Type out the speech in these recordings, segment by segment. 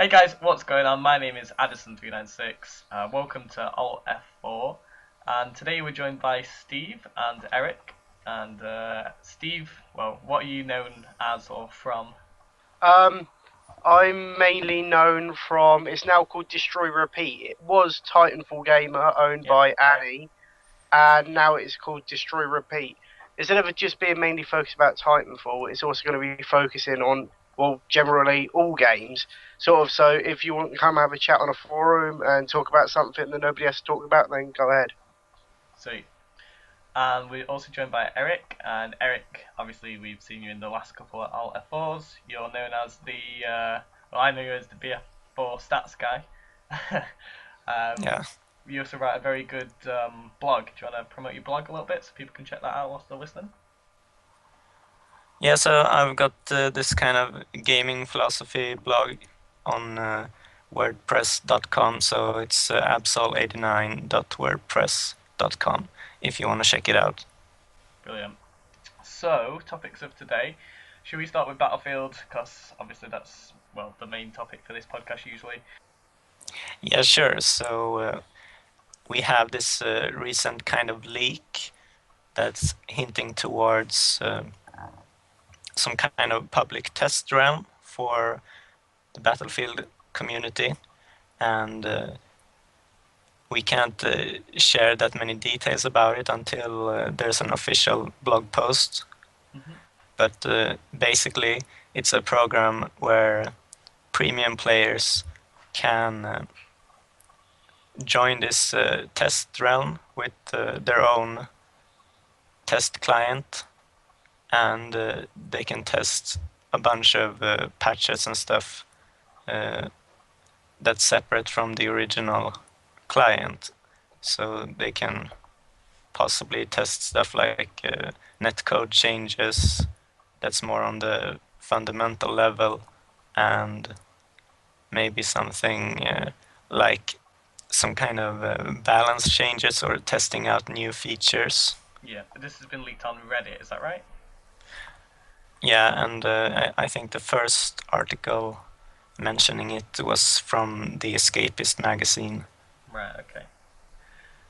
Hey guys, what's going on? My name is Addison396. Welcome to Alt F4, and today we're joined by Steve and Eric. And Steve, well, what are you known as or from? Um, I'm mainly known from. It's now called Destroy Repeat. It was Titanfall Gamer, owned Yeah, by Annie, and now it's called Destroy Repeat. Instead of it just being mainly focused about Titanfall, it's also going to be focusing on, well, generally all games. Sort of. So if you want to come have a chat on a forum and talk about something that nobody has to talk about, then go ahead. sweet. And we're also joined by Eric. And Eric, obviously, we've seen you in the last couple of Alt F4s. You're known as well, I know you as the BF4 stats guy. um, Yeah, you also write a very good blog. Do you want to promote your blog a little bit so people can check that out whilst they're listening? yeah. So I've got this kind of gaming philosophy blog on WordPress.com. So it's absol89.wordpress.com if you want to check it out. Brilliant. So, topics of today. Should we start with Battlefield? Because obviously that's, well, the main topic for this podcast usually. Yeah, sure. So we have this recent kind of leak that's hinting towards some kind of public test realm for the Battlefield community, and we can't share that many details about it until there's an official blog post. Hmm. But basically, it's a program where premium players can join this test realm with their own test client, and they can test a bunch of patches and stuff uh, that's separate from the original client. So they can possibly test stuff like netcode changes that's more on the fundamental level, and maybe something like some kind of balance changes or testing out new features. Yeah, this has been leaked on Reddit, is that right? Yeah, and I think the first article mentioning it was from the Escapist magazine. Right, okay.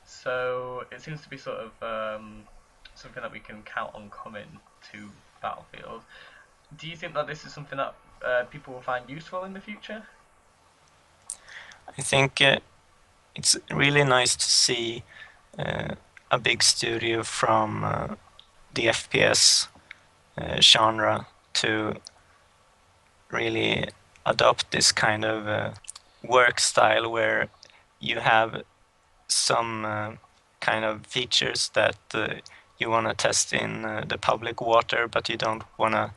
So, it seems to be sort of something that we can count on coming to Battlefield. Do you think that this is something that people will find useful in the future? I think it's really nice to see uh, a big studio from the FPS genre to really adopt this kind of work style where you have some kind of features that you want to test in the public water, but you don't want to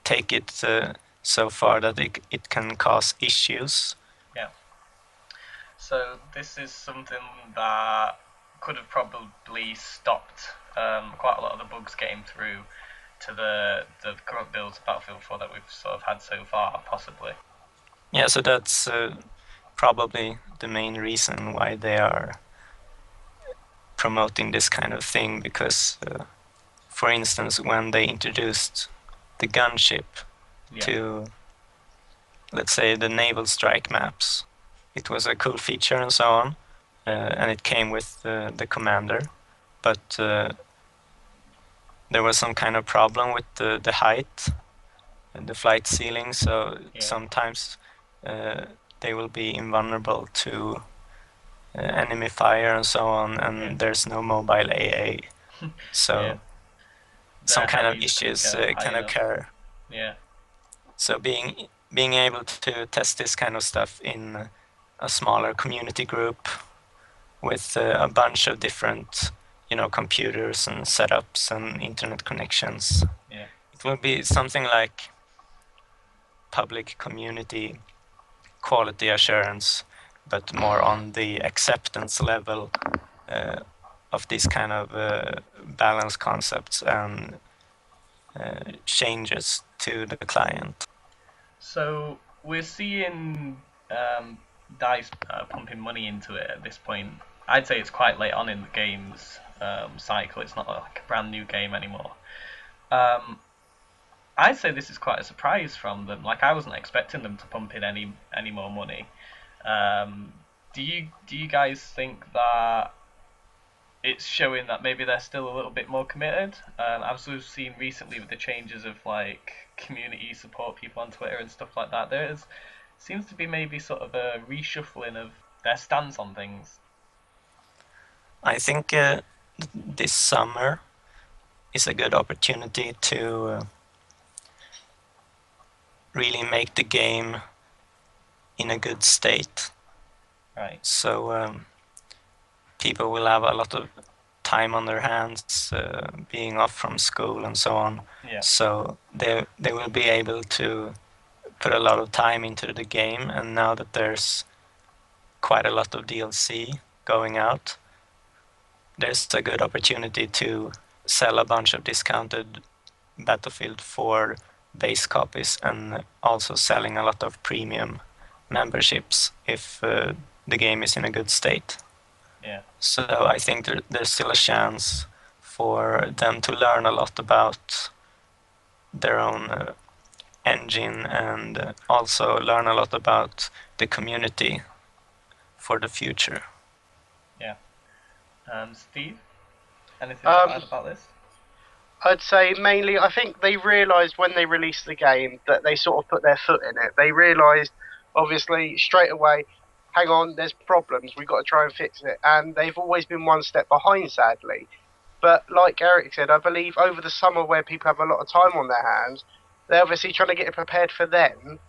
take it so far that it can cause issues. Yeah. So, this is something that could have probably stopped quite a lot of the bugs getting through to the current builds of Battlefield 4 that we've sort of had so far, possibly. Yeah, so that's probably the main reason why they are promoting this kind of thing, because for instance, when they introduced the gunship Yeah. to, let's say, the naval strike maps, it was a cool feature and so on, and it came with the commander, but there was some kind of problem with the height and the flight ceiling, so Yeah. sometimes they will be invulnerable to enemy fire and so on, and Yeah. there's no mobile AA, Yeah. so some The kind of helis couldn't issues get high can enough. occur. Yeah. So being able to test this kind of stuff in a smaller community group with a bunch of different, computers and setups and internet connections, Yeah. it will be something like public community quality assurance, but more on the acceptance level uh, of these kind of balance concepts and changes to the client. So we're seeing Dice pumping money into it at this point. I'd say it's quite late on in the game's cycle. It's not like a brand new game anymore. Um, I'd say this is quite a surprise from them. Like I wasn't expecting them to pump in any more money. Um, do you guys think that it's showing that maybe they're still a little bit more committed? I've sort of seen recently with the changes of like community support people on Twitter and stuff like that. Seems to be maybe sort of a reshuffling of their stance on things. I think this summer is a good opportunity to really make the game in a good state. Right. So people will have a lot of time on their hands, being off from school and so on. Yeah. So they will be able to put a lot of time into the game, and now that there's quite a lot of DLC going out, there's a good opportunity to sell a bunch of discounted Battlefield 4 base copies and also selling a lot of premium memberships if the game is in a good state. Yeah. So I think there's still a chance for them to learn a lot about their own engine and also learn a lot about the community for the future. Yeah. Steve, anything to add about this? I'd say mainly, I think they realised when they released the game that they sort of put their foot in it. They realised, obviously, straight away, hang on, there's problems, we've got to try and fix it. And they've always been one step behind, sadly. But like Eric said, I believe over the summer where people have a lot of time on their hands, they're obviously trying to get it prepared for them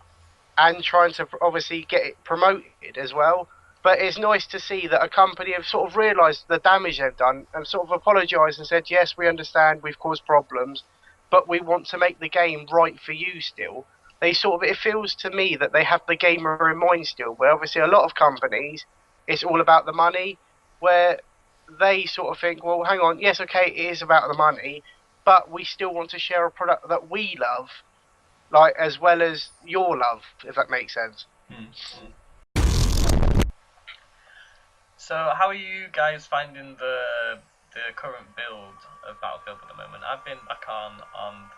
and trying to obviously get it promoted as well. But it's nice to see that a company have sort of realised the damage they've done and sort of apologised and said, yes, we understand we've caused problems, but we want to make the game right for you still. They sort of, it feels to me that they have the gamer in mind still, where obviously a lot of companies, it's all about the money, where they sort of think, well, hang on, yes, okay, it is about the money, but we still want to share a product that we love, like as well as your love, if that makes sense. Mm-hmm. So, how are you guys finding the current build of Battlefield at the moment? I've been back on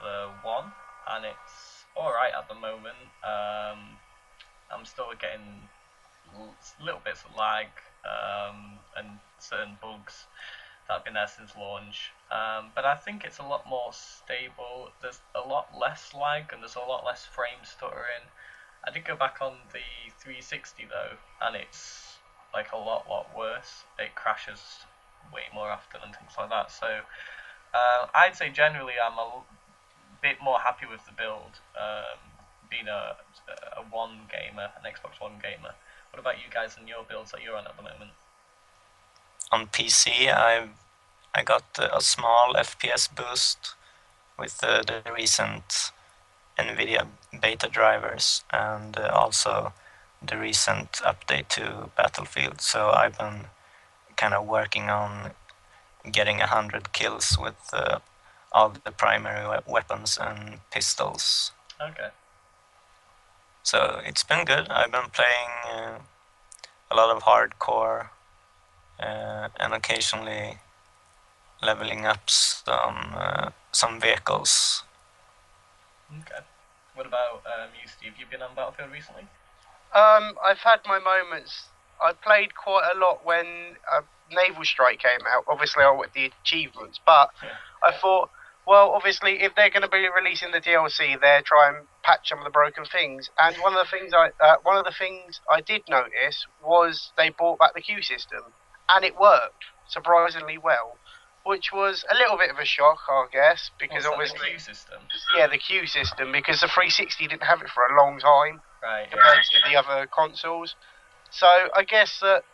the one, and it's all right at the moment. I'm still getting little bits of lag and certain bugs that have been there since launch. But I think it's a lot more stable. There's a lot less lag and there's a lot less frame stuttering. I did go back on the 360 though, and it's like a lot worse. It crashes way more often and things like that. So I'd say generally I'm a bit more happy with the build, being a One gamer, an Xbox One gamer. What about you guys and your builds that you're on at the moment? On PC, I got a small FPS boost with the recent NVIDIA beta drivers and also the recent update to Battlefield. So I've been kind of working on getting 100 kills with all the primary weapons and pistols. Okay. So it's been good. I've been playing a lot of hardcore and occasionally leveling up some vehicles. Okay. What about you, Steve? You've been on Battlefield recently? I've had my moments. I played quite a lot when Naval Strike came out. Obviously, I wanted the achievements, but yeah. I thought, well, obviously, if they're going to be releasing the DLC, they're trying to patch some of the broken things. And one of the things I did notice was they brought back the queue system, and it worked surprisingly well, which was a little bit of a shock, I guess, because obviously the queue system. Yeah, the queue system, because the 360 didn't have it for a long time. Right, compared to the other consoles. So I guess that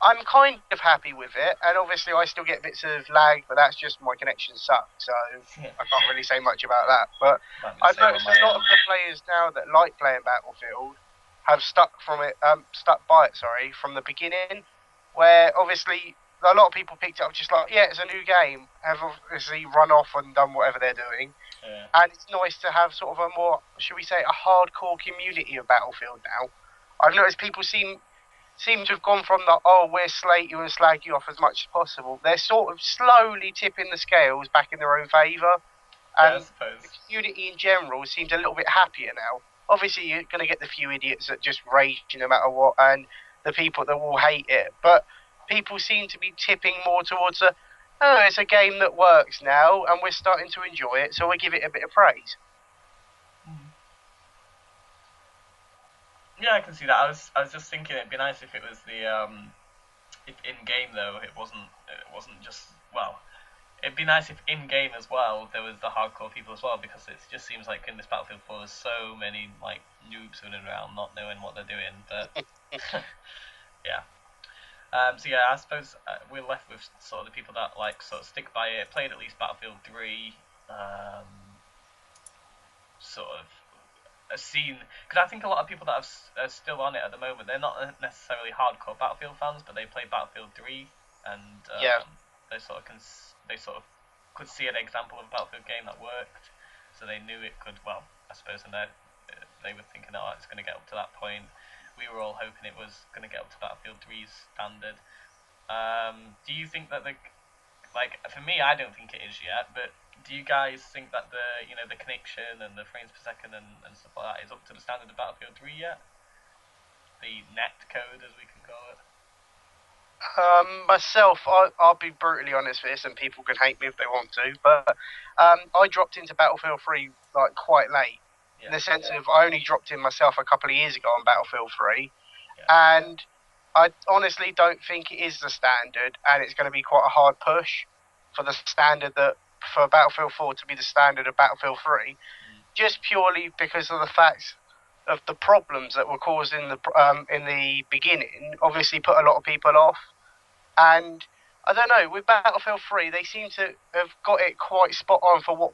I'm kind of happy with it, and obviously I still get bits of lag, but that's just my connection sucks, so I can't really say much about that. But I've noticed a lot of the players now that like playing Battlefield have stuck by it from the beginning, where obviously a lot of people picked it up just like, yeah, it's a new game, have obviously run off and done whatever they're doing. Yeah. And it's nice to have sort of a more, should we say, a hardcore community of Battlefield now. I've noticed people seem to have gone from the, oh, we'll slate you and slag you off as much as possible. They're sort of slowly tipping the scales back in their own favour. Yeah, I And suppose. the community in general seems a little bit happier now. Obviously, you're going to get the few idiots that just rage no matter what, and the people that will hate it. But people seem to be tipping more towards it's a game that works now, and we're starting to enjoy it, so we give it a bit of praise. Yeah, I can see that. I was just thinking it'd be nice if it was if in game though it wasn't just well. It'd be nice if in game as well there was the hardcore people as well, because it just seems like in this Battlefield 4 there's so many like noobs running around not knowing what they're doing. But yeah. So yeah, I suppose we're left with sort of the people that like sort of stick by it, played at least Battlefield 3, sort of seen, because I think a lot of people that are still on it at the moment, they're not necessarily hardcore Battlefield fans, but they play Battlefield 3, and they sort of could see an example of a Battlefield game that worked, so they knew it could. Well, I suppose, and they were thinking, oh, it's going to get up to that point. We were all hoping it was going to get up to Battlefield 3's standard. Do you think that for me, I don't think it is yet, but do you guys think that the connection and the frames per second and stuff like that is up to the standard of Battlefield 3 yet? The net code, as we can call it. Myself, I'll be brutally honest with this, and people can hate me if they want to, but I dropped into Battlefield 3 like quite late, in the sense of I only dropped in myself a couple of years ago on Battlefield 3, and I honestly don't think it is the standard, and it's going to be quite a hard push for the standard for Battlefield 4 to be the standard of Battlefield 3, just purely because of the fact of the problems that were caused in the beginning. Obviously, put a lot of people off, and I don't know, with Battlefield 3, they seem to have got it quite spot on for what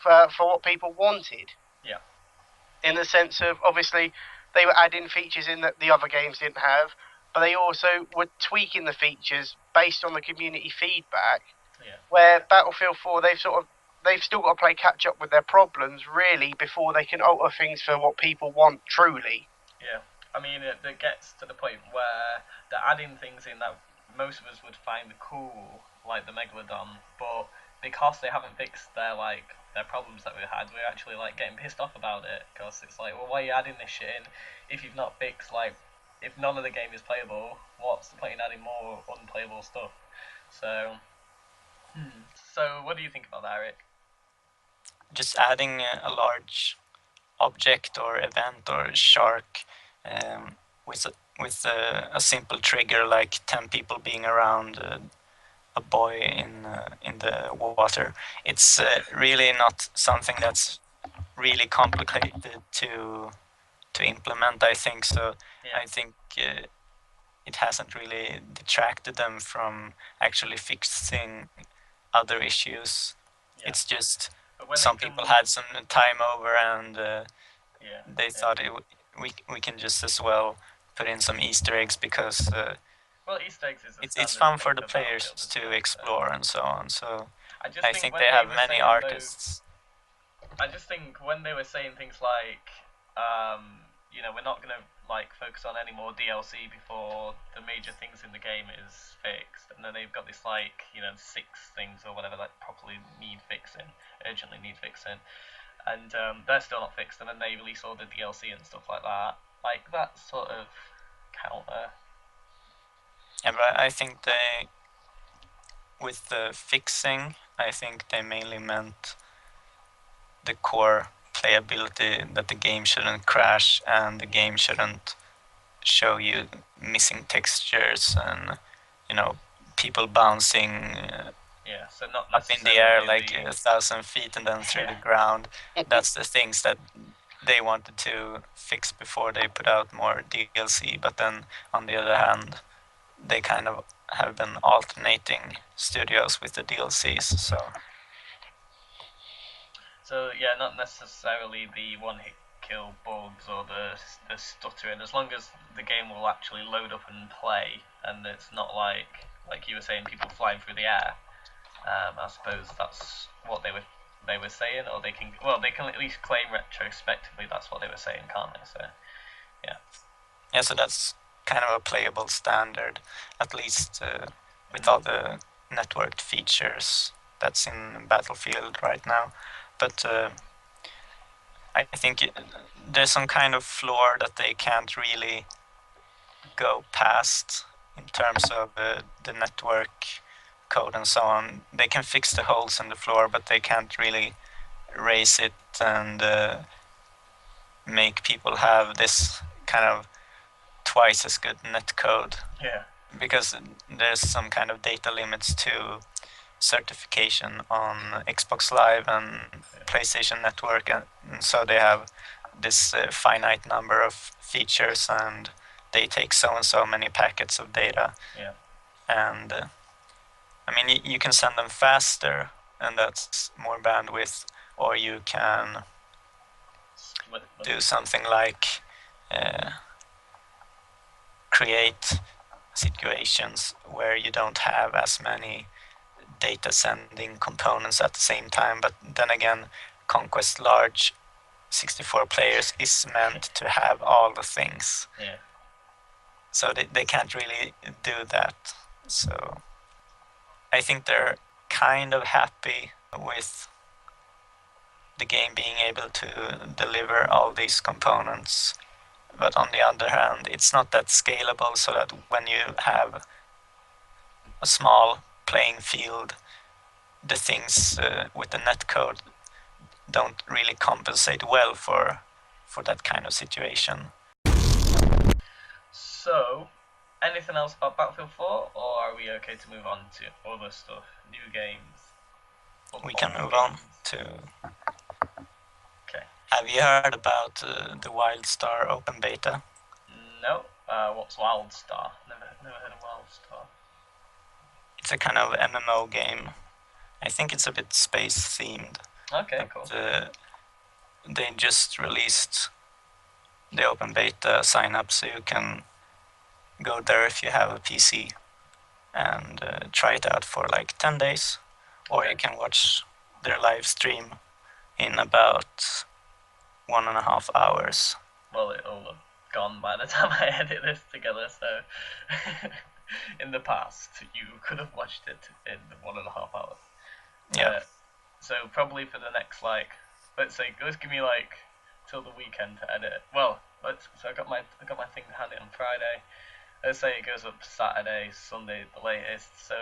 for what people wanted. Yeah. In the sense of, obviously, they were adding features in that the other games didn't have, but they also were tweaking the features based on the community feedback. Yeah. Where Battlefield 4, they've still got to play catch up with their problems, really, before they can alter things for what people want truly. Yeah. I mean, it gets to the point where they're adding things in that most of us would find cool, like the Megalodon, but because they haven't fixed their problems that we had, we're actually like getting pissed off about it, because it's like, well, why are you adding this shit in if you've not fixed, like, if none of the game is playable, what's the point in adding more unplayable stuff? So what do you think about that, Eric? Just adding a large object or event or shark with a simple trigger, like 10 people being around a buoy in the water. It's really not something that's really complicated to implement, I think. So Yeah. I think it hasn't really detracted them from actually fixing other issues. Yeah. It's just some people had some time over, and they thought we can just as well put in some Easter eggs, because well, Easter eggs is it's fun for the players to explore and so on. So I think they have many artists. I just think when they were saying things like, we're not going to like focus on any more DLC before the major things in the game is fixed, and then they've got this 6 things or whatever that properly need fixing, urgently need fixing, and they're still not fixed, and then they release all the DLC and stuff like that. Like, that's sort of counter. Yeah, but I think with the fixing, I think they mainly meant the core playability, that the game shouldn't crash and the game shouldn't show you missing textures and people bouncing so not up in the air like 1,000 feet and then through the ground. That's the things that they wanted to fix before they put out more DLC. But then on the other hand, they kind of have been alternating studios with the DLCs. So yeah, not necessarily the one-hit kill bugs or the stuttering, as long as the game will actually load up and play, and it's not like you were saying, people flying through the air. I suppose that's what they were saying, or they can at least claim retrospectively that's what they were saying, can't they? So yeah, so that's kind of a playable standard, at least with all the networked features. that's in Battlefield right now. But I think there's some kind of floor that they can't really go past in terms of the network code and so on. They can fix the holes in the floor, but they can't really raise it and make people have this kind of twice as good net code. Yeah. Because there's some kind of data limits to certification on Xbox Live and PlayStation Network, and so they have this finite number of features, and they take so and so many packets of data. Yeah. And I mean, you can send them faster, and that's more bandwidth, or you can do something like create situations where you don't have as many data sending components at the same time. But then again, Conquest Large 64 players is meant to have all the things. Yeah. So they can't really do that. So I think they're kind of happy with the game being able to deliver all these components. But on the other hand, it's not that scalable, so that when you have a small playing field, the things with the netcode don't really compensate well for that kind of situation. So, anything else about Battlefield 4, or are we okay to move on to other stuff, new games? We can move on to... Okay. Have you heard about the WildStar open beta? No. What's WildStar? Never heard of WildStar. It's a kind of MMO game. I think it's a bit space themed. Okay, cool. They just released the open beta sign up, so you can go there if you have a PC and try it out for like 10 days. Or you can watch their live stream in about 1.5 hours. Well, it'll have gone by the time I edit this together, so in the past you could have watched it in 1.5 hours. Yeah. So probably for the next, like, let's say, let's give me like till the weekend to edit. Well, so I got my thing handy on Friday. Let's say it goes up Saturday, Sunday at the latest. So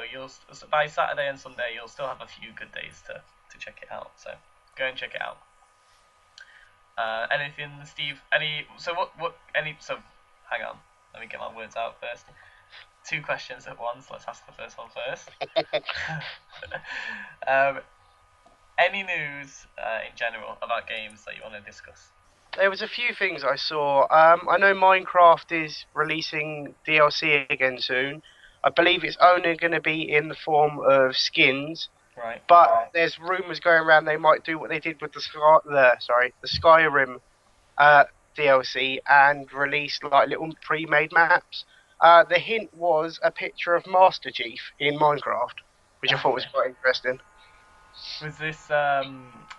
by Saturday and Sunday you'll still have a few good days to check it out. So go and check it out. Anything, Steve? So hang on. Let me get my words out first. 2 questions at once. Let's ask the first one first. Any news in general about games that you want to discuss? There was a few things I saw. I know Minecraft is releasing DLC again soon. I believe it's only going to be in the form of skins. Right. But there's rumours going around they might do what they did with the Skyrim DLC and release like little pre-made maps. The hint was a picture of Master Chief in Minecraft, which I thought was quite interesting. Was this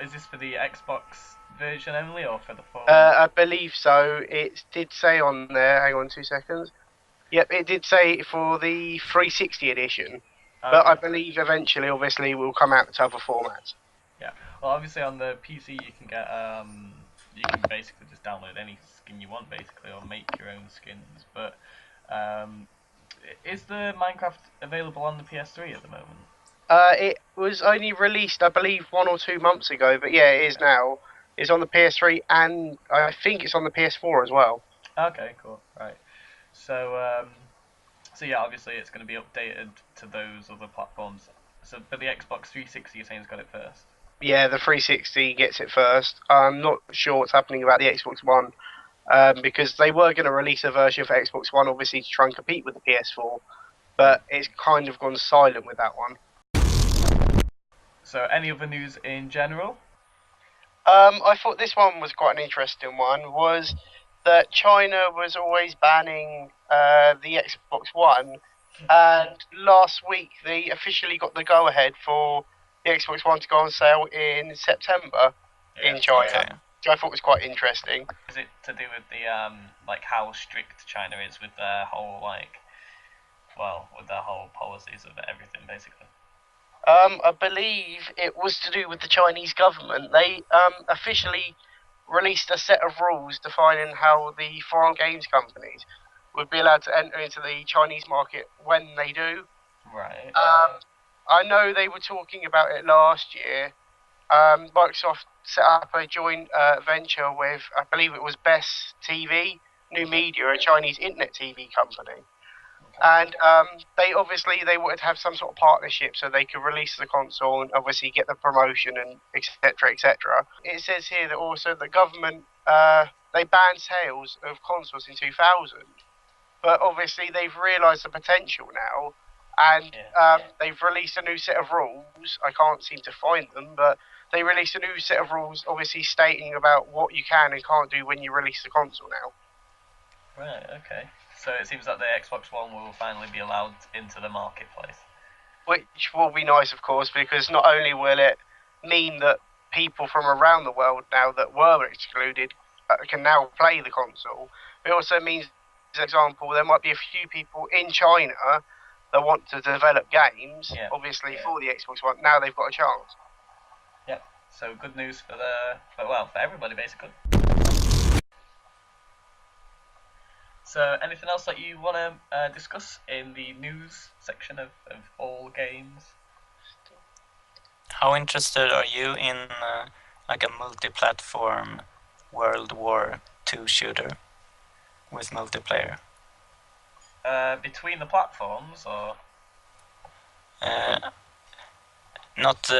is this for the Xbox version only or for the phone? I believe so. It did say on there. Hang on 2 seconds. Yep, it did say for the 360 edition. Okay. But I believe eventually, obviously, will come out to other formats. Yeah. Well, obviously on the PC you can get you can basically just download any skin you want basically, or make your own skins. But is the Minecraft available on the PS3 at the moment? It was only released, I believe, 1 or 2 months ago. But yeah, it is now. It's on the PS3 and I think it's on the PS4 as well. Okay, cool. Right. So so yeah, obviously it's going to be updated to those other platforms. So, but the Xbox 360, you're saying, has got it first? Yeah, the 360 gets it first. I'm not sure what's happening about the Xbox One, because they were going to release a version for Xbox One, obviously, to try and compete with the PS4, but it's kind of gone silent with that one. So, any other news in general? I thought this one was quite an interesting one, was that China was always banning the Xbox One, and last week they officially got the go-ahead for the Xbox One to go on sale in September in China, which I thought was quite interesting. Is it to do with the like how strict China is with their whole with their whole policies of everything basically? I believe it was to do with the Chinese government. They officially released a set of rules defining how the foreign games companies would be allowed to enter into the Chinese market when they do. Right. I know they were talking about it last year. Microsoft set up a joint venture with, I believe it was Best TV, New Media, a Chinese internet TV company. And they wanted to have some sort of partnership so they could release the console and obviously get the promotion and etc. etc. It says here that also the government they banned sales of consoles in 2000, but obviously they've realised the potential now, and they've released a new set of rules. I can't seem to find them, but they released a new set of rules, obviously stating about what you can and can't do when you release the console now. Right. Okay. So it seems that the Xbox One will finally be allowed into the marketplace. Which will be nice, of course, because not only will it mean that people from around the world now that were excluded can now play the console, it also means, for example, there might be a few people in China that want to develop games, obviously for the Xbox One. Now they've got a chance. Yep. So good news for everybody basically. So, anything else that you want to discuss in the news section of all games? How interested are you in like a multi-platform World War II shooter with multiplayer? Between the platforms, or not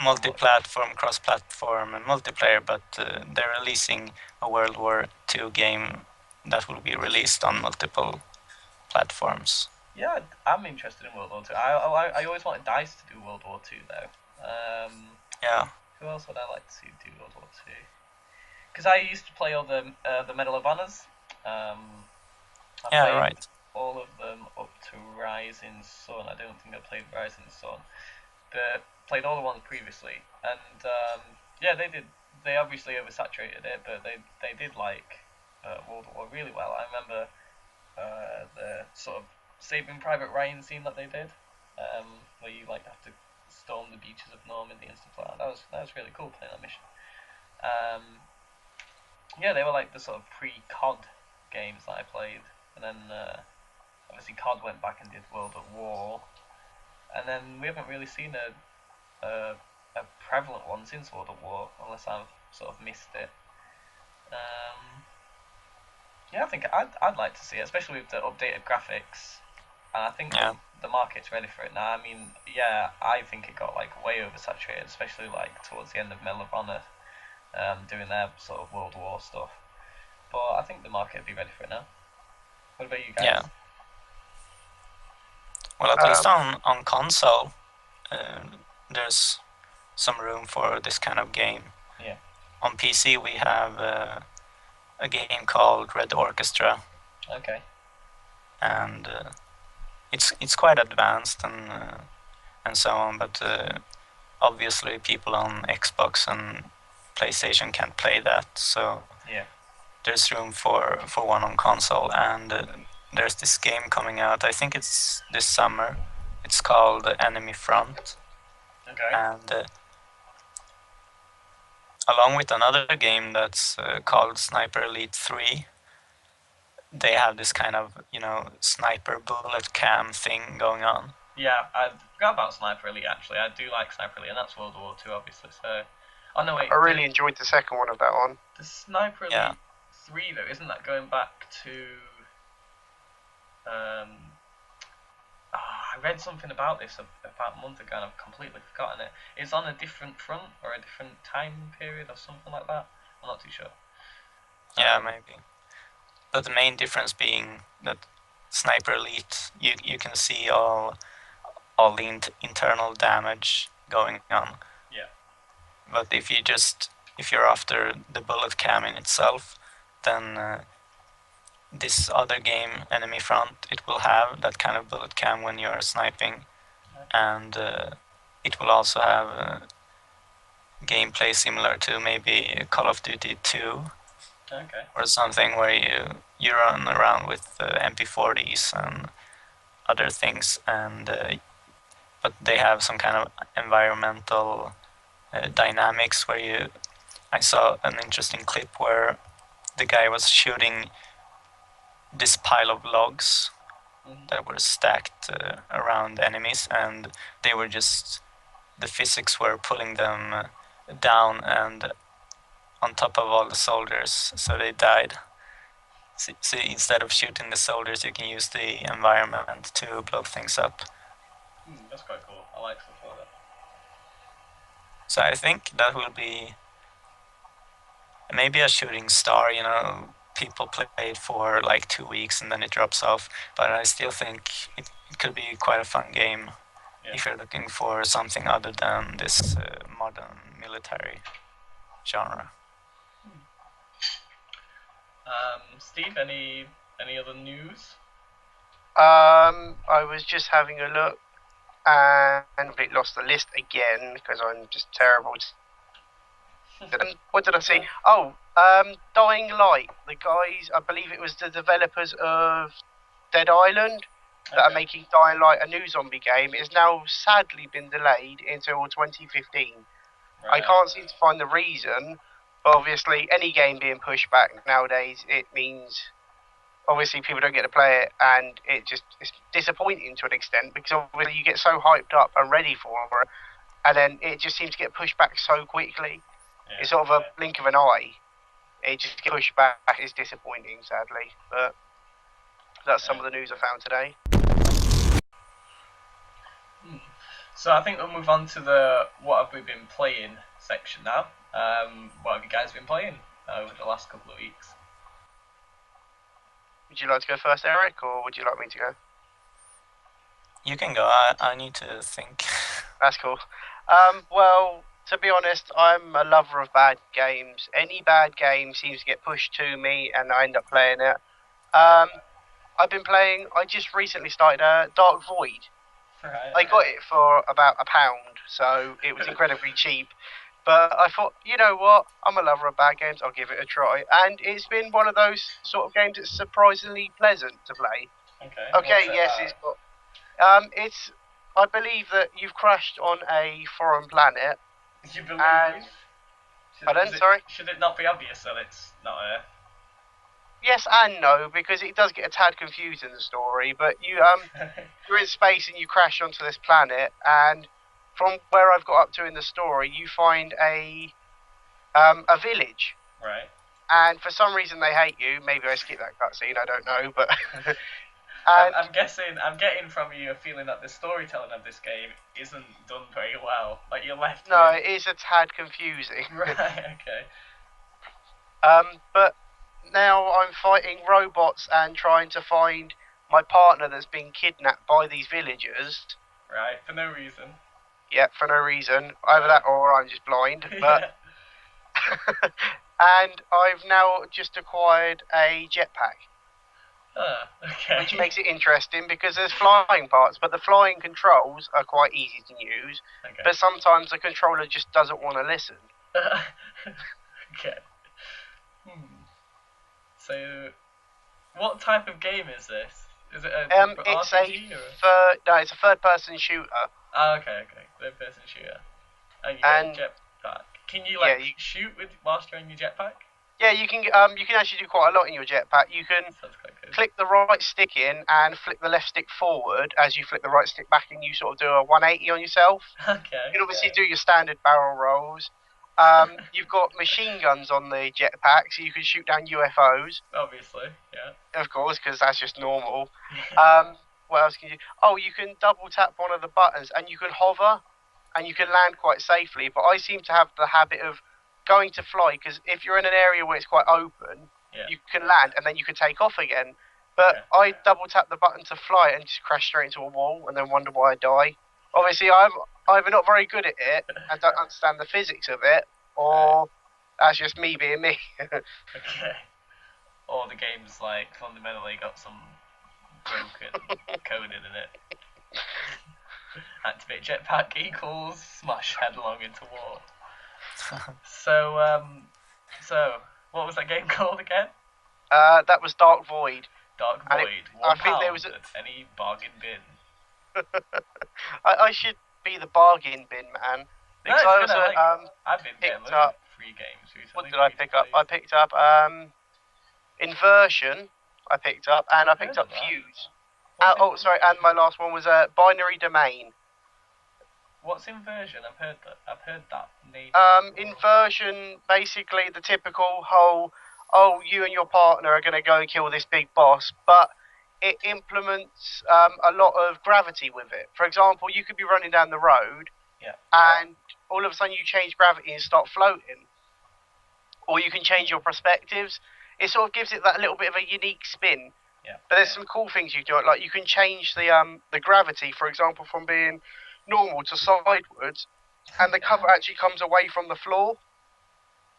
multi-platform, cross-platform, and multiplayer, but they're releasing a World War II game that will be released on multiple platforms. Yeah, I'm interested in World War II. I always wanted DICE to do World War II though. Yeah. Who else would I like to see do World War II? Because I used to play all the Medal of Honors. I played right. all of them up to Rising Sun. I don't think I played Rising Sun, but played all the ones previously, and they did. They obviously oversaturated it, but they did like World War really well. I remember the sort of Saving Private Ryan scene that they did, where you like have to storm the beaches of Normandy and stuff like that. That was really cool playing that mission. They were like the sort of pre-COD games that I played, and then obviously COD went back and did World at War, and then we haven't really seen a prevalent one since World at War, unless I've sort of missed it. I think I'd like to see it, especially with the updated graphics, and I think the market's ready for it now. I mean, I think it got like way oversaturated, especially like towards the end of Medal of Honor, doing their sort of World War stuff. But I think the market will be ready for it now. What about you guys? Yeah. Well, at least on console, there's some room for this kind of game. Yeah. On PC, we have a game called Red Orchestra. Okay. And it's quite advanced and so on, but obviously people on Xbox and PlayStation can't play that, so there's room for one on console. And there's this game coming out, I think it's this summer. It's called Enemy Front. Okay. And along with another game that's called Sniper Elite 3, they have this kind of, sniper bullet cam thing going on. Yeah, I forgot about Sniper Elite actually. I do like Sniper Elite, and that's World War II obviously, so... Oh no, wait. I really enjoyed the second one of that one. The Sniper Elite 3 though, isn't that going back to... I read something about this about a month ago and I've completely forgotten it. It's on a different front or a different time period or something like that. I'm not too sure. Yeah, maybe. But the main difference being that Sniper Elite, you can see all the internal damage going on. Yeah. But if you're after the bullet cam in itself, then this other game, Enemy Front, it will have that kind of bullet cam when you're sniping, and it will also have gameplay similar to maybe Call of Duty 2. Okay. Or something where you run around with MP40s and other things, and but they have some kind of environmental dynamics where I saw an interesting clip where the guy was shooting this pile of logs that were stacked around enemies, and they were just, the physics were pulling them down and on top of all the soldiers, so they died. So instead of shooting the soldiers, you can use the environment to blow things up. That's quite cool. I like stuff like that. So I think that will be maybe a shooting star, people play it for like 2 weeks and then it drops off, but I still think it could be quite a fun game if you're looking for something other than this modern military genre. Steve, any other news? I was just having a look and it lost the list again because I'm just terrible. What did I see? Oh, Dying Light. The guys, I believe it was the developers of Dead Island that are making Dying Light a new zombie game. It's now sadly been delayed until 2015. I can't seem to find the reason, but obviously any game being pushed back nowadays, it means obviously people don't get to play it, and it's disappointing to an extent because obviously you get so hyped up and ready for it, and then it just seems to get pushed back so quickly. It's sort of a blink of an eye. It just gets pushed back. It's disappointing, sadly, but that's some of the news I found today. So I think we'll move on to the what have we been playing section now. What have you guys been playing over the last couple of weeks? Would you like to go first, Eric, or would you like me to go? You can go. I need to think. That's cool. Well, to be honest, I'm a lover of bad games. Any bad game seems to get pushed to me, and I end up playing it. I've been playing. I just recently started Dark Void. Right. I got it for about £1, so it was incredibly cheap. But I thought, you know what? I'm a lover of bad games. I'll give it a try, and it's been one of those sort of games that's surprisingly pleasant to play. Okay. Yes, it's got. It's. I believe that you've crashed on a foreign planet. You believe? Pardon? Sorry. Should it not be obvious that it's not Earth? Yes and no, because it does get a tad confusing, the story. But you're in space and you crash onto this planet, and from where I've got up to in the story, you find a village. Right. And for some reason they hate you. Maybe I skipped that cutscene. I don't know, but. I'm getting from you a feeling that the storytelling of this game isn't done very well. Like you're left. No, it is a tad confusing. Right. Okay. But now I'm fighting robots and trying to find my partner that's been kidnapped by these villagers. Right, for no reason. Yeah, for no reason. Either that or I'm just blind. But and I've now just acquired a jetpack. Okay. Which makes it interesting because there's flying parts, but the flying controls are quite easy to use. Okay. But sometimes the controller just doesn't want to listen. Okay. So, what type of game is this? Is it a RPG it's a third-person shooter. Oh, okay. Third-person shooter. And you got a jetpack. Can you shoot whilst you're in your jetpack? Yeah, you can actually do quite a lot in your jetpack. You can click the right stick in and flick the left stick forward as you flick the right stick back, and you sort of do a 180 on yourself. Okay. You can obviously do your standard barrel rolls. You've got machine guns on the jetpack, so you can shoot down UFOs. Obviously, yeah. Of course, because that's just normal. What else can you do? Oh, you can double tap one of the buttons, and you can hover, and you can land quite safely. But I seem to have the habit of going to fly, because if you're in an area where it's quite open, you can land and then you can take off again. But I double tap the button to fly and just crash straight into a wall and then wonder why I die. Obviously, I'm either not very good at it and don't understand the physics of it, or that's just me being me. Okay. Or the game's like fundamentally got some broken coding in it. Activate jetpack equals smash headlong into wall. So what was that game called again? That was Dark Void. Dark Void. I think there was any bargain bin. I should be the bargain bin man. No, Because it's I good. also I've been getting picked loads of up. free games recently. What did I free to pick up? play. I picked up Inversion. I picked up, and I picked Heard up of that. Fuse. What's Oh, sorry, and my last one was Binary Domain. What's Inversion? I've heard that. I've heard that name. Inversion, basically the typical whole, oh, you and your partner are going to go and kill this big boss, but it implements a lot of gravity with it. For example, you could be running down the road, Yeah. and all of a sudden you change gravity and start floating. Or you can change your perspectives. It sort of gives it that little bit of a unique spin. Yeah. But there's some cool things you do. Like you can change the gravity, for example, from being normal to sidewards, and the cover actually comes away from the floor.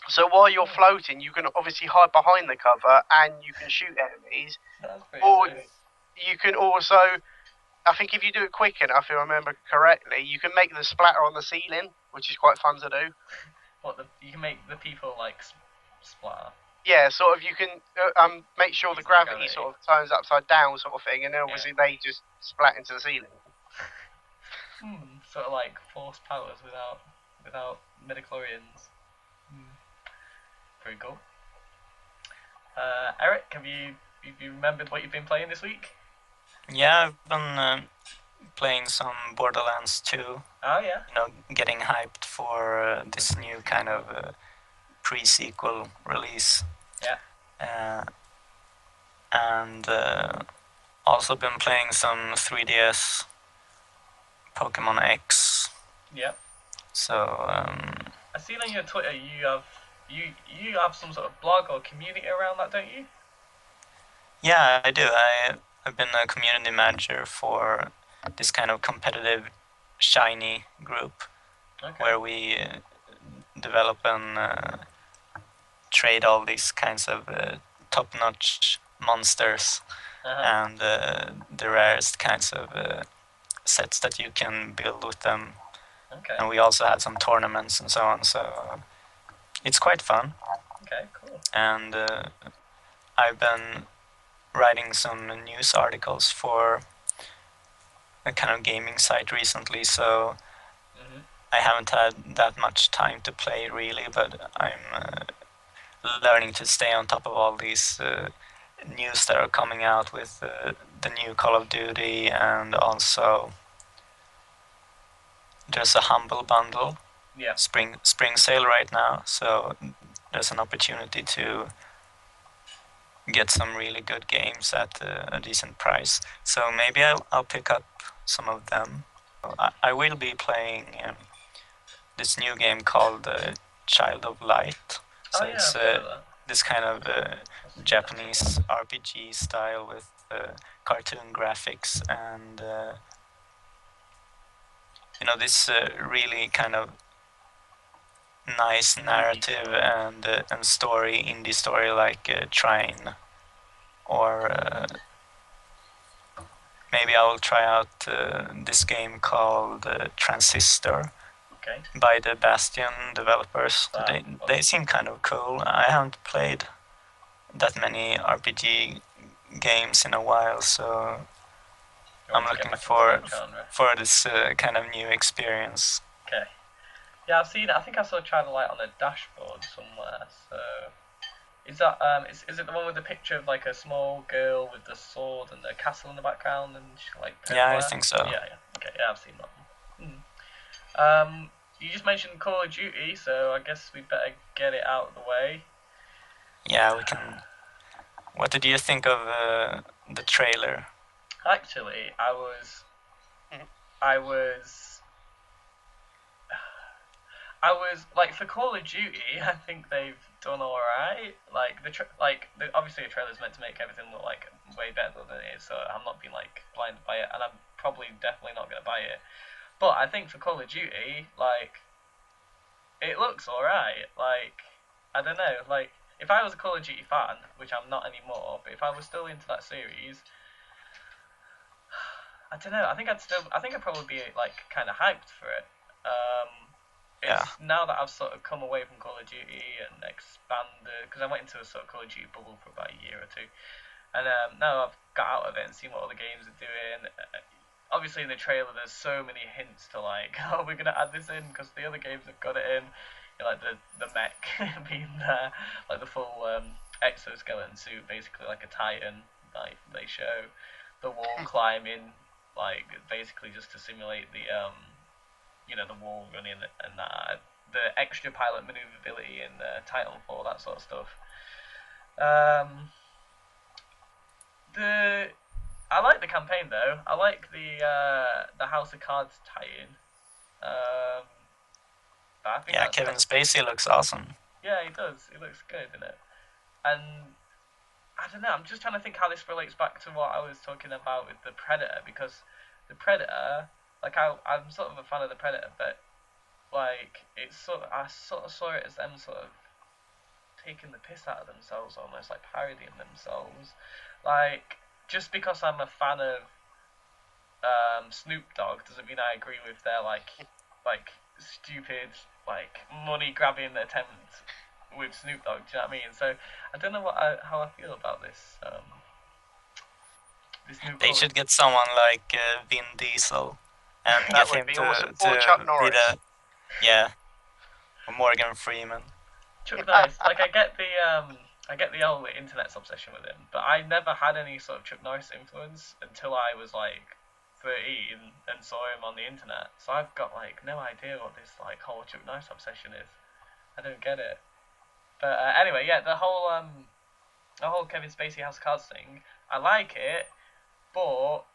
So while you're floating, you can obviously hide behind the cover and you can shoot enemies. That's pretty Or sick. you can also, I think if you do it quick enough, if I remember correctly, you can make them splatter on the ceiling, which is quite fun to do. You can make the people like splatter. Yeah, sort of you can make sure the gravity sort of turns upside down sort of thing, and then obviously they just splat into the ceiling. Sort of like force powers without midichlorians. Very cool. Eric, have you remembered what you've been playing this week? Yeah, I've been playing some Borderlands 2. Oh yeah. You know, getting hyped for this new kind of pre-sequel release. Yeah. And also been playing some 3DS Pokemon X. Yeah. So I seen on your Twitter you have some sort of blog or community around that, don't you? yeah, I do. I've been a community manager for this kind of competitive shiny group, where we develop and trade all these kinds of top-notch monsters and the rarest kinds of sets that you can build with them. Okay. And we also had some tournaments and so on, so it's quite fun. Okay, cool. And I've been writing some news articles for a kind of gaming site recently, so I haven't had that much time to play really, but I'm learning to stay on top of all these news that are coming out with the new Call of Duty, and also there's a Humble Bundle spring sale right now, so there's an opportunity to get some really good games at a decent price. So maybe I'll pick up some of them. I will be playing this new game called Child of Light. So it's this kind of Japanese RPG style with cartoon graphics and this really kind of nice narrative and story, indie story like Trine, or maybe I will try out this game called Transistor by the Bastion developers. They seem kind of cool. I haven't played that many RPG games in a while, so I'm looking for this kind of new experience. Okay. Yeah, I've seen it. I think I saw Child of Light on a dashboard somewhere. So, is that is it the one with the picture of like a small girl with the sword and the castle in the background and she, like? Yeah, I think so. Yeah. Okay, yeah, I've seen that one. You just mentioned Call of Duty, so I guess we better get it out of the way. Yeah, we can. What did you think of the trailer? Actually, I was like, for Call of Duty, I think they've done all right. Like obviously the trailer's meant to make everything look like way better than it is, so I'm not being like blinded by it, and I'm definitely not gonna buy it. But I think for Call of Duty, like, it looks all right. Like, I don't know, like, if I was a Call of Duty fan, which I'm not anymore, but if I was still into that series, I don't know. I think I'd probably be like kind of hyped for it. Now that I've sort of come away from Call of Duty and expanded, because I went into a sort of Call of Duty bubble for about a year or two, and now I've got out of it and seen what other games are doing. obviously in the trailer there's so many hints to like, oh, we're gonna add this in because the other games have got it in. You know, like the mech being there, like the full exoskeleton suit, basically like a Titan. Like they show the wall climbing, like basically just to simulate the the wall running and that. The extra pilot maneuverability in Titanfall, that sort of stuff. I like the campaign though. I like the House of Cards tie-in. But I think Kevin Spacey looks awesome. Yeah, he does. He looks good in it. And I don't know. I'm just trying to think how this relates back to what I was talking about with the Predator, because the Predator, like I'm sort of a fan of the Predator, but like I sort of saw it as them sort of taking the piss out of themselves, almost like parodying themselves. Like, just because I'm a fan of Snoop Dogg doesn't mean I agree with their like stupid like money grabbing attempt with Snoop Dogg. Do you know what I mean? So I don't know how I feel about this. They should get someone like Vin Diesel and that get him be to awesome. Or Chuck Norris. Or Morgan Freeman. Chuck Norris, like I get the whole internet's obsession with him, but I never had any sort of Chuck Norris influence until I was like 13 and saw him on the internet. So I've got like no idea what this like whole Chuck Norris obsession is. I don't get it. But anyway, yeah, the whole Kevin Spacey House of Cards thing, I like it, but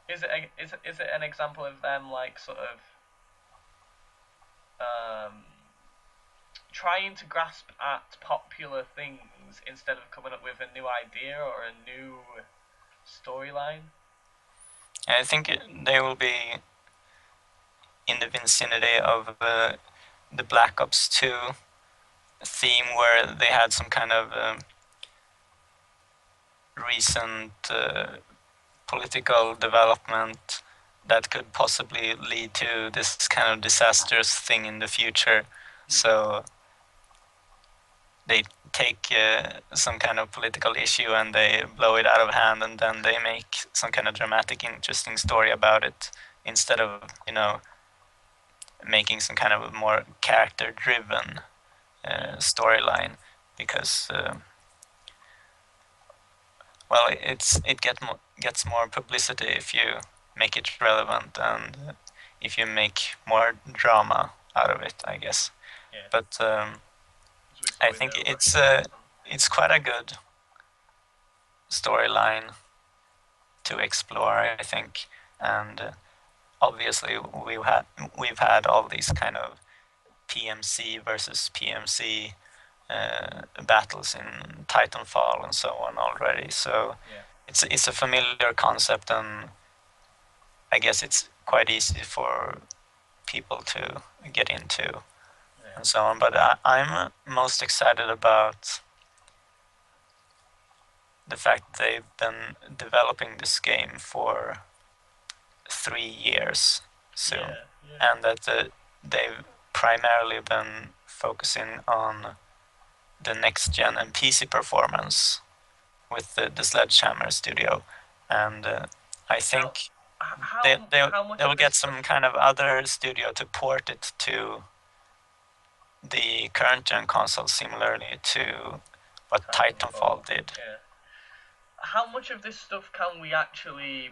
is it an example of them like sort of trying to grasp at popular things instead of coming up with a new idea or a new storyline? I think they will be in the vicinity of the Black Ops 2 theme, where they had some kind of recent political development that could possibly lead to this kind of disastrous thing in the future. So they take some kind of political issue and they blow it out of hand, and then they make some kind of dramatic, interesting story about it, instead of, making some kind of a more character-driven storyline, because it gets more publicity if you make it relevant and if you make more drama out of it, I guess. Yeah. But I think it's quite a good storyline to explore, I think, and obviously we've had all these kind of PMC versus PMC battles in Titanfall and so on already. So it's a familiar concept, and I guess it's quite easy for people to get into and so on. But I'm most excited about the fact they've been developing this game for 3 years soon, and that they've primarily been focusing on the next gen and PC performance with the Sledgehammer studio, and I think they'll get some kind of other studio to port it to the current gen console, similarly to what Titanfall did. Yeah. How much of this stuff can we actually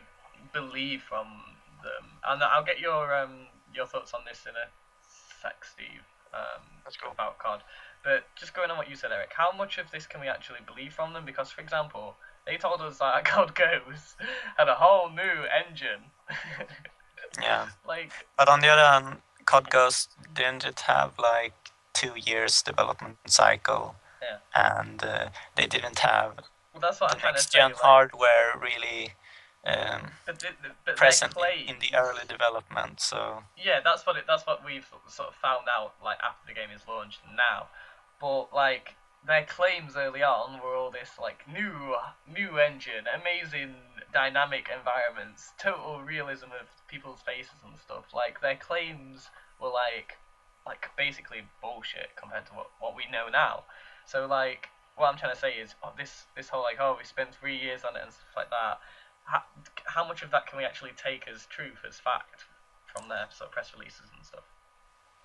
believe from them? And I'll get your thoughts on this in a sec, Steve. That's cool. About COD. But just going on what you said, Eric, how much of this can we actually believe from them? Because, for example, they told us that COD Ghosts had a whole new engine. Yeah. Like. But on the other hand, COD Ghosts didn't it have like 2 years development cycle? Yeah. And they didn't have that's what the I'm trying next to say, gen hardware really but present in the early development. So yeah, that's what we've sort of found out like after the game is launched now. But like their claims early on were all this like new engine, amazing dynamic environments, total realism of people's faces and stuff. Like their claims were like basically bullshit compared to what we know now. So like what I'm trying to say is this whole like we spent 3 years on it and stuff like that. how much of that can we actually take as truth, as fact, from their sort of press releases and stuff?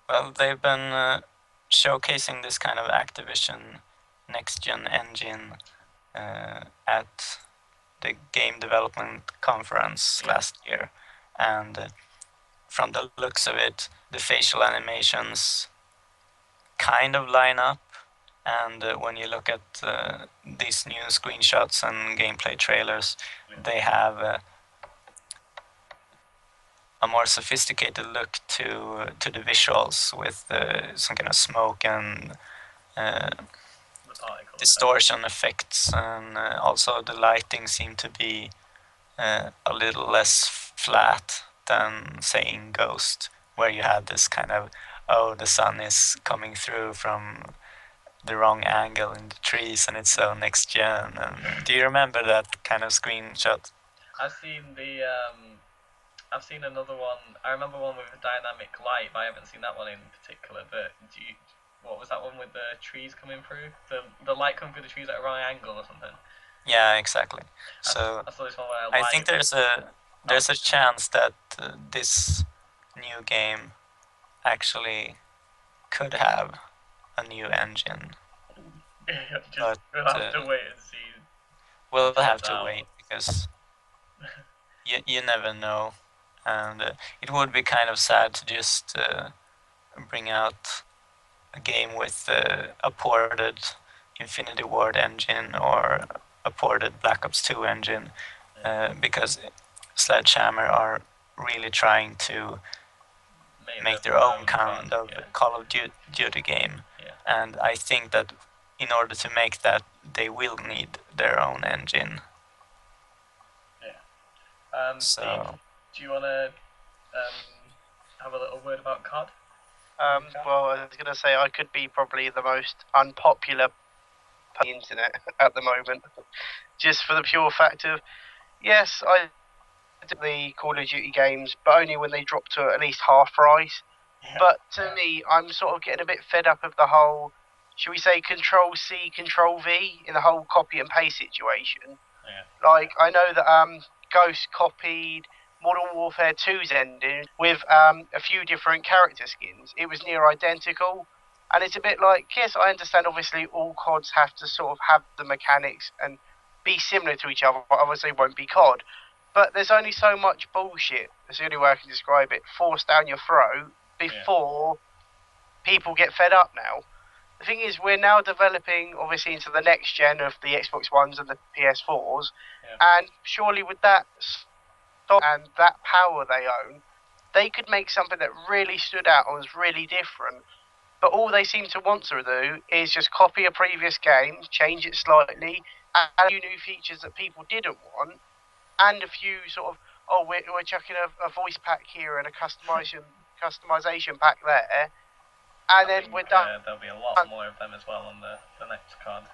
Well, they've been showcasing this kind of Activision next-gen engine at the Game Development Conference last year, and from the looks of it, the facial animations kind of line up, and when you look at these new screenshots and gameplay trailers, they have a more sophisticated look to the visuals with some kind of smoke and distortion effects, and also the lighting seemed to be a little less flat than, say, in Ghost, where you had this kind of, oh, the sun is coming through from the wrong angle in the trees and it's so next gen. And do you remember that kind of screenshot? I've seen another one. I remember one with a dynamic light, but I haven't seen that one in particular. But what was that one with the trees coming through? The light coming through the trees at a wrong angle or something? Yeah, exactly. So I saw this one where I think there's a chance that this new game actually could have a new engine. We'll have to wait and see. We'll have to wait, because you never know, and it would be kind of sad to just bring out a game with a ported Infinity Ward engine or a ported Black Ops 2 engine, because Sledgehammer are really trying to make their own kind of Call of Duty game, and I think that in order to make that, they will need their own engine. Yeah. Steve, do you want to have a little word about COD? Well, I was going to say I could be probably the most unpopular on the internet at the moment, just for the pure fact of, yes, I do the Call of Duty games, but only when they drop to at least half price. Yeah. But to me, I'm sort of getting a bit fed up of the whole, should we say, Control C, Control V in the whole copy and paste situation. Yeah. Like, I know that Ghost copied Modern Warfare 2's ending with a few different character skins. It was near identical, and it's a bit like, yes, I understand obviously all CODs have to sort of have the mechanics and be similar to each other, but obviously won't be COD. But there's only so much bullshit, that's the only way I can describe it, forced down your throat before people get fed up now. The thing is, we're now developing, obviously, into the next gen of the Xbox Ones and the PS4s, and surely with that and that power they own, they could make something that really stood out and was really different. But all they seem to want to do is just copy a previous game, change it slightly, add a few new features that people didn't want, and a few sort of, oh, we're chucking a voice pack here and a customization pack there, and then we're done. There'll be a lot more of them as well on the next card.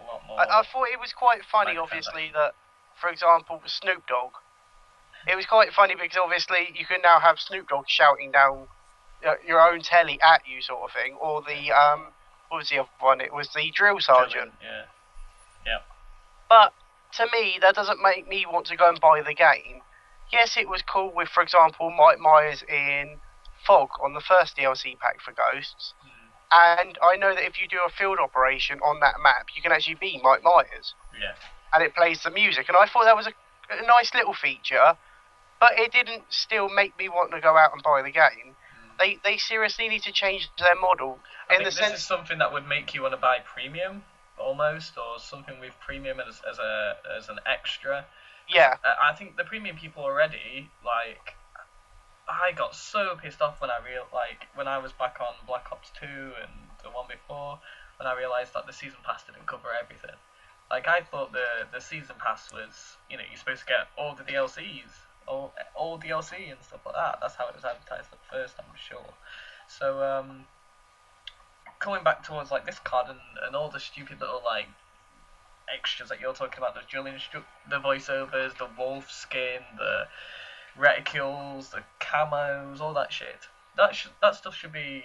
A lot more. I thought it was quite funny, obviously, that, for example, Snoop Dogg. It was quite funny because obviously you can now have Snoop Dogg shouting down your own telly at you, sort of thing, or the what was the other one? It was the drill sergeant. Yeah. But to me, that doesn't make me want to go and buy the game. Yes, it was cool with, for example, Mike Myers in Fog on the first DLC pack for Ghosts, and I know that if you do a field operation on that map, you can actually be Mike Myers. Yeah. And it plays the music, and I thought that was a nice little feature. But it didn't still make me want to go out and buy the game. They seriously need to change their model. I think this is something that would make you want to buy premium, almost, or something with premium as an extra. Yeah. I think the premium people already, like, I got so pissed off when when I was back on Black Ops 2 and the one before, when I realised that the season pass didn't cover everything. Like, I thought the season pass was, you're supposed to get all the DLCs. All DLC and stuff like that. That's how it was advertised at first, I'm sure. So coming back towards like this card and all the stupid little like extras that you're talking about, the voiceovers, the wolf skin, the reticules, the camos, all that shit. That stuff should be,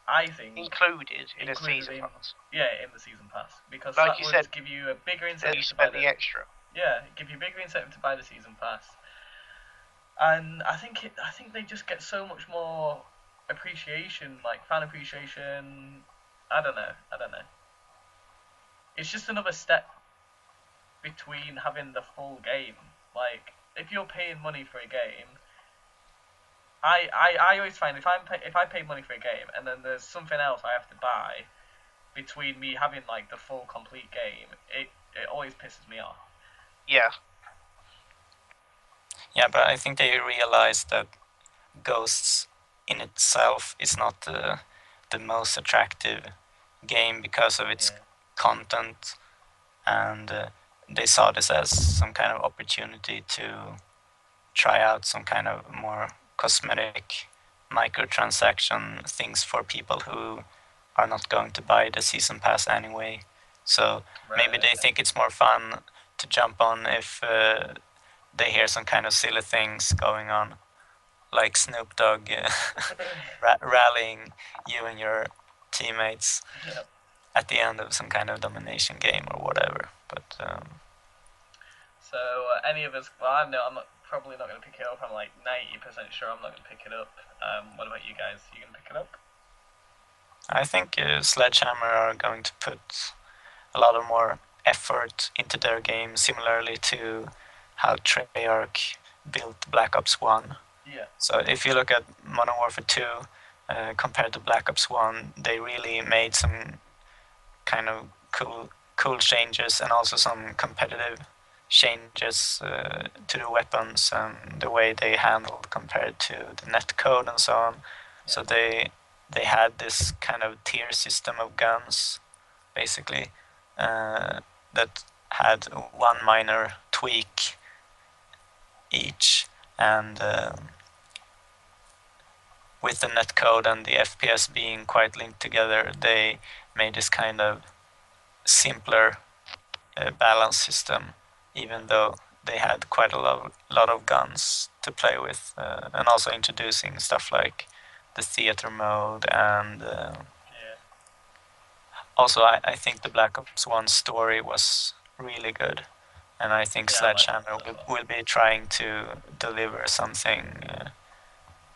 I think, included in a season pass. Yeah, in the season pass, because like that would give you a bigger incentive. You spent the extra. Yeah, give you a bigger incentive to buy the season pass. And I think they just get so much more appreciation, like fan appreciation. I don't know. It's just another step between having the full game. Like if you're paying money for a game, I always find if I pay money for a game and then there's something else I have to buy between me having like the full complete game, it always pisses me off. Yeah. Yeah, but I think they realized that Ghosts in itself is not the most attractive game because of its content, and they saw this as some kind of opportunity to try out some kind of more cosmetic microtransaction things for people who are not going to buy the season pass anyway. So maybe they think it's more fun to jump on if they hear some kind of silly things going on, like Snoop Dogg rallying you and your teammates at the end of some kind of domination game or whatever. But so any of us, well, I'm probably not going to pick it up. I'm like 90% sure I'm not going to pick it up. What about you guys? You going to pick it up? I think Sledgehammer are going to put a lot of more effort into their game, similarly to how Treyarch built Black Ops 1. Yeah. So if you look at Modern Warfare 2 compared to Black Ops 1, they really made some kind of cool changes and also some competitive changes to the weapons and the way they handled compared to the netcode and so on. Yeah. So they had this kind of tier system of guns, basically, that had one minor tweak each, and with the netcode and the FPS being quite linked together, they made this kind of simpler balance system, even though they had quite a lot of guns to play with, and also introducing stuff like the theater mode and also I think the Black Ops 1 story was really good, and I think Sledgehammer will be trying to deliver something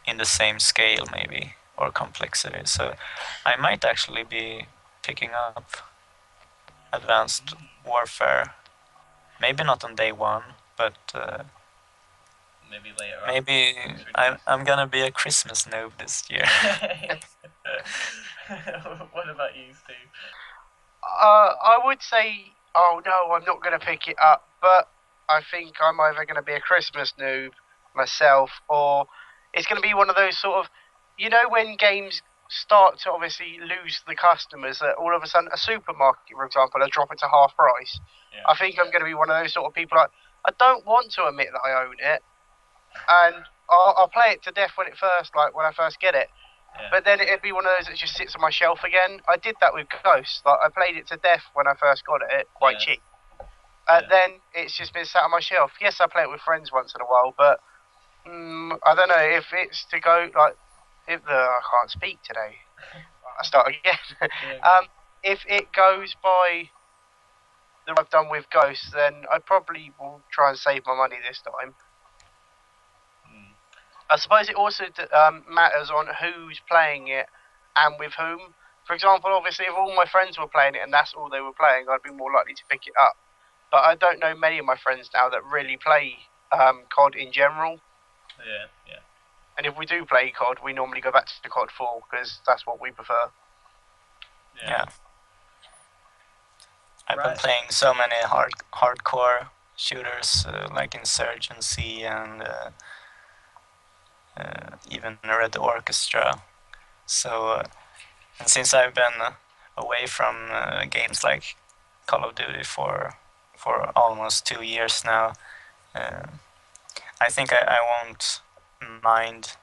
in the same scale maybe, or complexity. So I might actually be picking up Advanced Warfare, maybe not on day one, but maybe later on. Maybe I'm gonna be a Christmas noob this year. What about you, Steve? I would say, oh no, I'm not going to pick it up, but I think I'm either going to be a Christmas noob myself, or it's going to be one of those sort of, you know, when games start to obviously lose the customers, that all of a sudden a supermarket, for example, will drop it to half price. Yeah. I think I'm going to be one of those sort of people. I don't want to admit that I own it, and I'll play it to death when I first get it. Yeah. But then it'd be one of those that just sits on my shelf again. I did that with Ghost. Like, I played it to death when I first got it, quite cheap. Then it's just been sat on my shelf. Yes, I play it with friends once in a while, but I don't know if it's to go like I can't speak today. I start again. If it goes by the I've done with Ghost, then I probably will try and save my money this time. I suppose it also matters on who's playing it and with whom. For example, obviously, if all my friends were playing it and that's all they were playing, I'd be more likely to pick it up. But I don't know many of my friends now that really play COD in general. Yeah. And if we do play COD, we normally go back to COD 4 because that's what we prefer. Yeah. I've been playing so many hardcore shooters like Insurgency and even Red Orchestra. So, and since I've been away from games like Call of Duty for almost 2 years now, I think I won't mind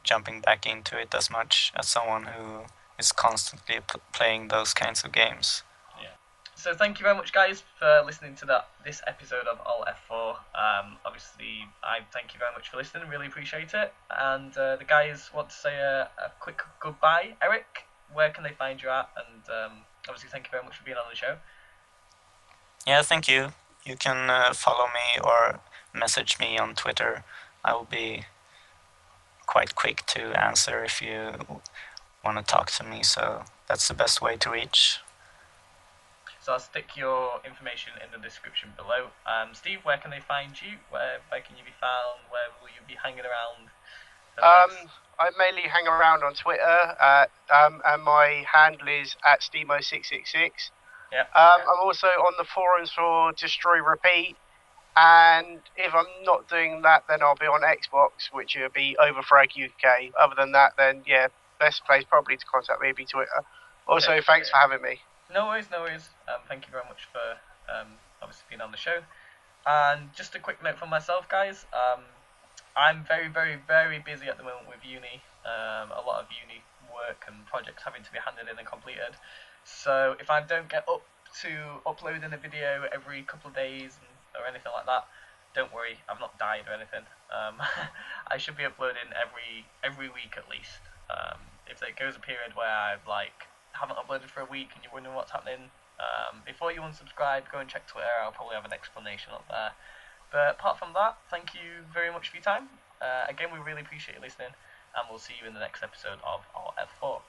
jumping back into it as much as someone who is constantly playing those kinds of games. So thank you very much, guys, for listening to this episode of All F4. Obviously, I thank you very much for listening. Really appreciate it. And the guys want to say a quick goodbye. Eric, where can they find you at? And obviously, thank you very much for being on the show. Yeah, thank you. you can follow me or message me on Twitter. I will be quite quick to answer if you want to talk to me, so that's the best way to reach. So I'll stick your information in the description below. Steve, where can they find you? Where can you be found? Where will you be hanging around? I mainly hang around on Twitter, and my handle is at Steemo666. Yeah. I'm also on the forums for Destroy Repeat, and if I'm not doing that, then I'll be on Xbox, which will be Overfrag UK. Other than that, then yeah, best place probably to contact me would be Twitter. Also, Okay. thanks for having me. No worries. Thank you very much for obviously being on the show. And just a quick note from myself, guys. I'm very, very, very busy at the moment with uni. A lot of uni work and projects having to be handed in and completed. So if I don't get up to uploading a video every couple of days or anything like that, don't worry, I've not died or anything. I should be uploading every week at least. If there goes a period where I've haven't uploaded for a week and you're wondering what's happening, before you unsubscribe, go and check Twitter. I'll probably have an explanation up there. But apart from that, thank you very much for your time. Again, we really appreciate you listening, and we'll see you in the next episode of RF4.